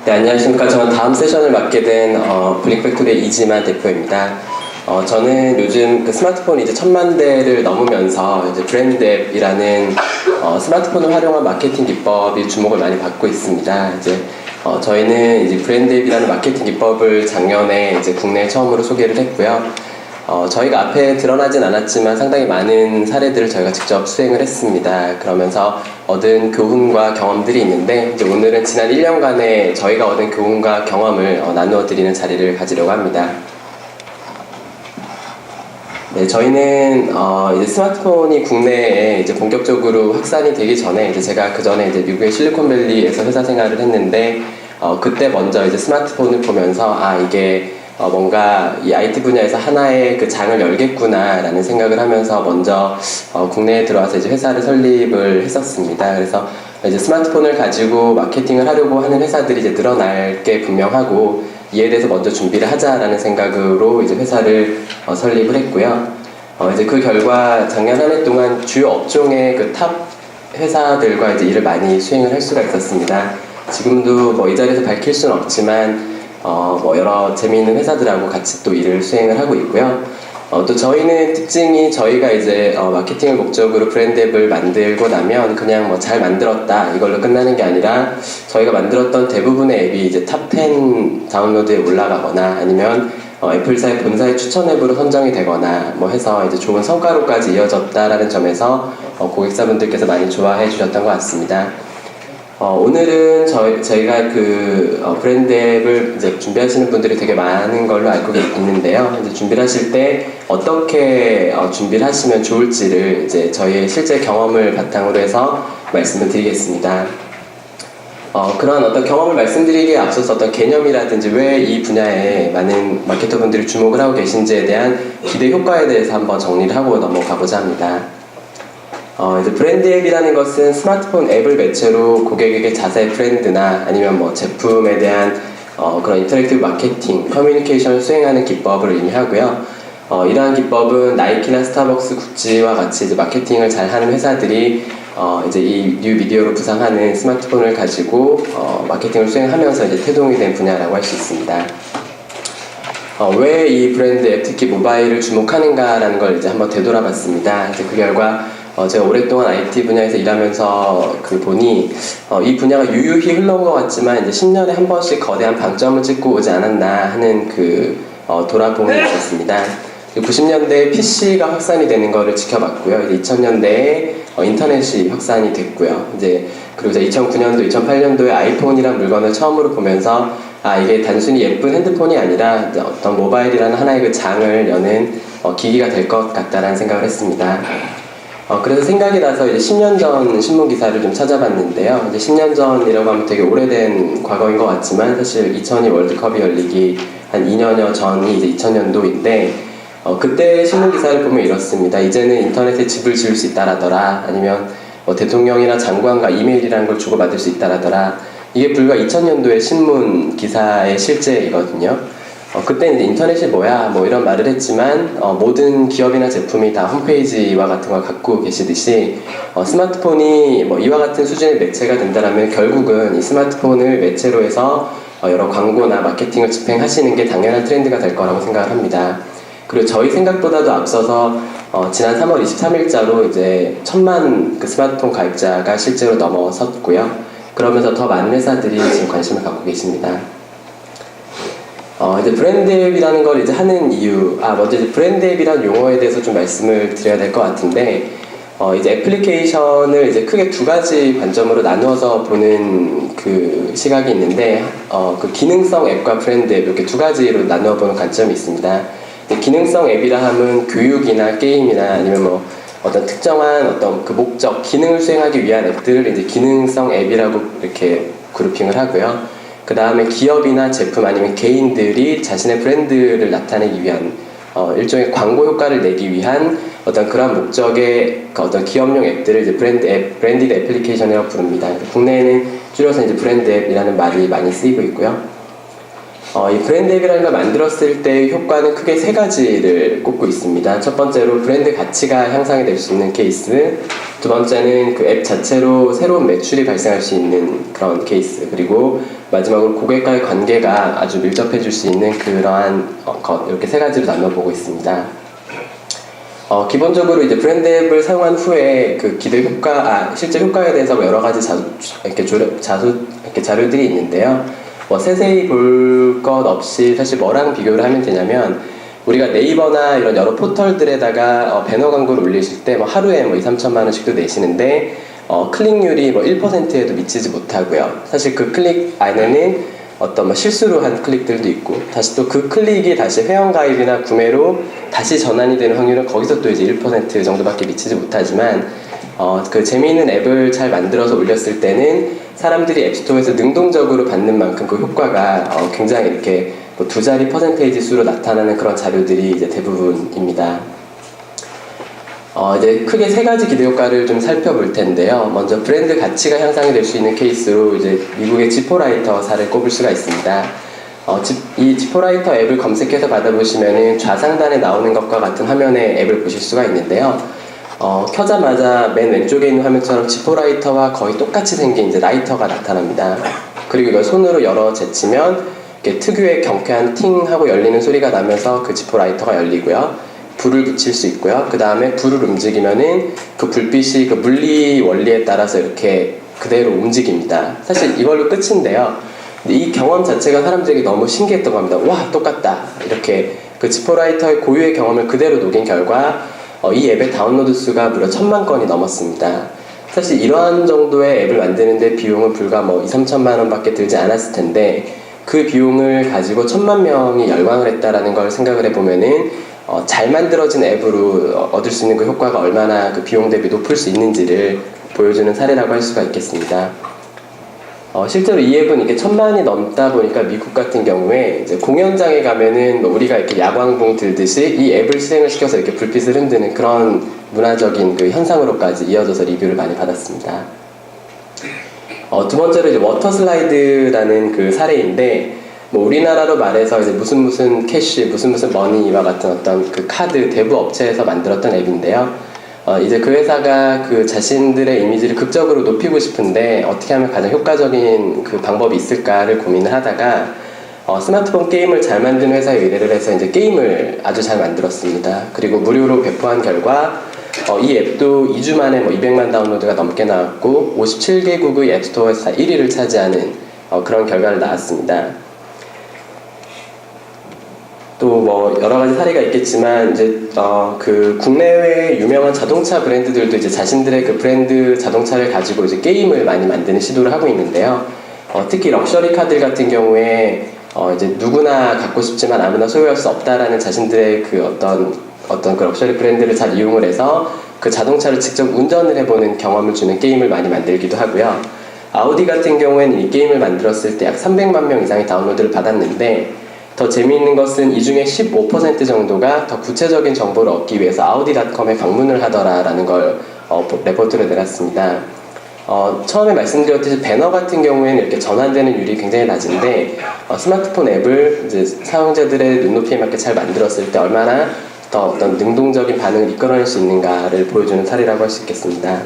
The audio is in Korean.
네, 안녕하십니까. 저는 다음 세션을 맡게 된 블링팩토리의 이지만 대표입니다. 저는 요즘 그 스마트폰이 이제 1000만 대를 넘으면서 이제 브랜드 앱이라는 스마트폰을 활용한 마케팅 기법이 주목을 많이 받고 있습니다. 이제 저희는 이제 브랜드 앱이라는 마케팅 기법을 작년에 이제 국내에 처음으로 소개를 했고요. 저희가 앞에 드러나진 않았지만 상당히 많은 사례들을 저희가 직접 수행을 했습니다. 그러면서 얻은 교훈과 경험들이 있는데 이제 오늘은 지난 1년간의 저희가 얻은 교훈과 경험을 나누어 드리는 자리를 가지려고 합니다. 네, 저희는 이제 스마트폰이 국내에 이제 본격적으로 확산이 되기 전에 이제 제가 그 전에 이제 미국의 실리콘밸리에서 회사 생활을 했는데 그때 먼저 이제 스마트폰을 보면서 이게 뭔가 이 IT 분야에서 하나의 그 장을 열겠구나라는 생각을 하면서 먼저 국내에 들어와서 이제 회사를 설립을 했었습니다. 그래서 이제 스마트폰을 가지고 마케팅을 하려고 하는 회사들이 이제 늘어날 게 분명하고 이에 대해서 먼저 준비를 하자라는 생각으로 이제 회사를 설립을 했고요. 이제 그 결과 작년 한 해 동안 주요 업종의 그 탑 회사들과 이제 일을 많이 수행을 할 수가 있었습니다. 지금도 뭐 이 자리에서 밝힐 수는 없지만 여러 재미있는 회사들하고 같이 또 일을 수행을 하고 있고요. 또 저희는 특징이 저희가 이제 마케팅을 목적으로 브랜드 앱을 만들고 나면 그냥 뭐 잘 만들었다 이걸로 끝나는 게 아니라 저희가 만들었던 대부분의 앱이 이제 탑 10 다운로드에 올라가거나 아니면 애플사의 본사의 추천 앱으로 선정이 되거나 뭐 해서 이제 좋은 성과로까지 이어졌다라는 점에서 고객사분들께서 많이 좋아해 주셨던 것 같습니다. 오늘은 저희가 그 브랜드 앱을 이제 준비하시는 분들이 되게 많은 걸로 알고 있는데요. 이제 준비를 하실 때 어떻게 준비를 하시면 좋을지를 이제 저희의 실제 경험을 바탕으로 해서 말씀을 드리겠습니다. 그런 어떤 경험을 말씀드리기에 앞서서 어떤 개념이라든지 왜 이 분야에 많은 마케터분들이 주목을 하고 계신지에 대한 기대 효과에 대해서 한번 정리를 하고 넘어가고자 합니다. 이제 브랜드 앱이라는 것은 스마트폰 앱을 매체로 고객에게 자사의 브랜드나 아니면 뭐 제품에 대한 그런 인터랙티브 마케팅, 커뮤니케이션을 수행하는 기법을 의미하고요. 이러한 기법은 나이키나 스타벅스, 구찌와 같이 이제 마케팅을 잘 하는 회사들이 이제 이 뉴 미디어로 구상하는 스마트폰을 가지고 마케팅을 수행하면서 이제 태동이 된 분야라고 할 수 있습니다. 왜 이 브랜드 앱, 특히 모바일을 주목하는가라는 걸 이제 한번 되돌아봤습니다. 이제 그 결과 제가 오랫동안 IT 분야에서 일하면서 보니 이 분야가 유유히 흘러온 것 같지만 이제 10년에 한 번씩 거대한 방점을 찍고 오지 않았나 하는 돌아봄이 있었습니다. 90년대에 PC가 확산이 되는 것을 지켜봤고요. 이제 2000년대에 인터넷이 확산이 됐고요. 그리고 이제 2009년도, 2008년도에 아이폰이란 물건을 처음으로 보면서 이게 단순히 예쁜 핸드폰이 아니라 어떤 모바일이라는 하나의 그 장을 여는 기기가 될 것 같다라는 생각을 했습니다. 그래서 생각이 나서 이제 10년 전 신문 기사를 좀 찾아봤는데요. 이제 10년 전이라고 하면 되게 오래된 과거인 것 같지만 사실 2002 월드컵이 열리기 한 2년여 전이 이제 2000년도인데 그때 신문 기사를 보면 이렇습니다. 이제는 인터넷에 집을 지을 수 있다라더라. 아니면 뭐 대통령이나 장관과 이메일이라는 걸 주고받을 수 있다라더라. 이게 불과 2000년도의 신문 기사의 실제이거든요. 그때 이제 인터넷이 뭐야 뭐 이런 말을 했지만 모든 기업이나 제품이 다 홈페이지와 같은 걸 갖고 계시듯이 스마트폰이 뭐 이와 같은 수준의 매체가 된다면 결국은 이 스마트폰을 매체로 해서 여러 광고나 마케팅을 집행하시는 게 당연한 트렌드가 될 거라고 생각을 합니다. 그리고 저희 생각보다도 앞서서 지난 3월 23일자로 이제 1000만 그 스마트폰 가입자가 실제로 넘어섰고요. 그러면서 더 많은 회사들이 지금 관심을 갖고 계십니다. 이제 브랜드 앱이라는 걸 이제 하는 이유, 먼저 이제 브랜드 앱이라는 용어에 대해서 좀 말씀을 드려야 될 것 같은데, 이제 애플리케이션을 이제 크게 두 가지 관점으로 나누어서 보는 그 시각이 있는데, 그 기능성 앱과 브랜드 앱 이렇게 두 가지로 나누어 보는 관점이 있습니다. 기능성 앱이라 하면 교육이나 게임이나 아니면 뭐 어떤 특정한 어떤 그 목적, 기능을 수행하기 위한 앱들을 이제 기능성 앱이라고 이렇게 그룹핑을 하고요. 그 다음에 기업이나 제품 아니면 개인들이 자신의 브랜드를 나타내기 위한 일종의 광고 효과를 내기 위한 어떤 그런 목적의 어떤 기업용 앱들을 이제 브랜디드 애플리케이션이라고 부릅니다. 국내에는 줄여서 이제 브랜드 앱이라는 말이 많이 쓰이고 있고요. 이 브랜드 앱이라는 걸 만들었을 때 효과는 크게 세 가지를 꼽고 있습니다. 첫 번째로 브랜드 가치가 향상이 될 수 있는 케이스, 두 번째는 그 앱 자체로 새로운 매출이 발생할 수 있는 그런 케이스, 그리고 마지막으로 고객과의 관계가 아주 밀접해질 수 있는 그러한 것, 이렇게 세 가지로 나눠보고 있습니다. 기본적으로 이제 브랜드 앱을 사용한 후에 그 기대 효과, 실제 효과에 대해서 여러 가지 자료들이 있는데요. 세세히 볼 것 없이 사실 뭐랑 비교를 하면 되냐면, 우리가 네이버나 이런 여러 포털들에다가 배너 광고를 올리실 때 하루에 2, 3천만 원씩도 내시는데 클릭률이 1%에도 미치지 못하고요. 사실 그 클릭 안에는 어떤 실수로 한 클릭들도 있고, 다시 또 그 클릭이 다시 회원가입이나 구매로 다시 전환이 되는 확률은 거기서 또 이제 1% 정도밖에 미치지 못하지만, 그 재미있는 앱을 잘 만들어서 올렸을 때는 사람들이 앱스토어에서 능동적으로 받는 만큼 그 효과가 굉장히 이렇게 두 자리 퍼센테이지 수로 나타나는 그런 자료들이 이제 대부분입니다. 이제 크게 세 가지 기대 효과를 좀 살펴볼 텐데요. 먼저 브랜드 가치가 향상이 될 수 있는 케이스로 이제 미국의 지포라이터 사를 꼽을 수가 있습니다. 이 지포라이터 앱을 검색해서 받아보시면은 좌상단에 나오는 것과 같은 화면의 앱을 보실 수가 있는데요. 켜자마자 맨 왼쪽에 있는 화면처럼 지포라이터와 거의 똑같이 생긴 이제 라이터가 나타납니다. 그리고 이걸 손으로 열어 제치면 이렇게 특유의 경쾌한 팅 하고 열리는 소리가 나면서 그 지포라이터가 열리고요. 불을 붙일 수 있고요. 그 다음에 불을 움직이면은 그 불빛이 그 물리 원리에 따라서 이렇게 그대로 움직입니다. 사실 이걸로 끝인데요. 이 경험 자체가 사람들에게 너무 신기했던 겁니다. 와, 똑같다. 이렇게 그 지포라이터의 고유의 경험을 그대로 녹인 결과 이 앱의 다운로드 수가 무려 1000만 건이 넘었습니다. 사실 이러한 정도의 앱을 만드는데 비용은 불과 2, 3천만 원밖에 들지 않았을 텐데, 그 비용을 가지고 1000만 명이 열광을 했다라는 걸 생각을 해보면은 잘 만들어진 앱으로 얻을 수 있는 그 효과가 얼마나 그 비용 대비 높을 수 있는지를 보여주는 사례라고 할 수가 있겠습니다. 실제로 이 앱은 이게 1000만이 넘다 보니까 미국 같은 경우에 이제 공연장에 가면은 우리가 이렇게 야광봉 들듯이 이 앱을 실행을 시켜서 이렇게 불빛을 흔드는 그런 문화적인 그 현상으로까지 이어져서 리뷰를 많이 받았습니다. 두 번째로 이제 워터 슬라이드라는 그 사례인데, 우리나라로 말해서 이제 무슨 캐시, 무슨 머니와 같은 어떤 그 카드 대부 업체에서 만들었던 앱인데요. 이제 그 회사가 그 자신들의 이미지를 극적으로 높이고 싶은데 어떻게 하면 가장 효과적인 그 방법이 있을까를 고민을 하다가 스마트폰 게임을 잘 만드는 회사에 의뢰를 해서 이제 게임을 아주 잘 만들었습니다. 그리고 무료로 배포한 결과 이 앱도 2주 만에 200만 다운로드가 넘게 나왔고 57개국의 앱스토어에서 1위를 차지하는 그런 결과를 낳았습니다. 또 여러 가지 사례가 있겠지만 이제 그 국내외 유명한 자동차 브랜드들도 이제 자신들의 그 브랜드 자동차를 가지고 이제 게임을 많이 만드는 시도를 하고 있는데요. 특히 럭셔리 카들 같은 경우에 이제 누구나 갖고 싶지만 아무나 소유할 수 없다라는 자신들의 그 어떤 그 럭셔리 브랜드를 잘 이용을 해서 그 자동차를 직접 운전을 해보는 경험을 주는 게임을 많이 만들기도 하고요. 아우디 같은 경우에는 이 게임을 만들었을 때 약 300만 명 이상의 다운로드를 받았는데, 더 재미있는 것은 이 중에 15% 정도가 더 구체적인 정보를 얻기 위해서 audi.com에 방문을 하더라라는 걸 레포트를 내놨습니다. 처음에 말씀드렸듯이 배너 같은 경우에는 이렇게 전환되는 율이 굉장히 낮은데 스마트폰 앱을 이제 사용자들의 눈높이에 맞게 잘 만들었을 때 얼마나 더 어떤 능동적인 반응을 이끌어낼 수 있는가를 보여주는 사례라고 할 수 있겠습니다.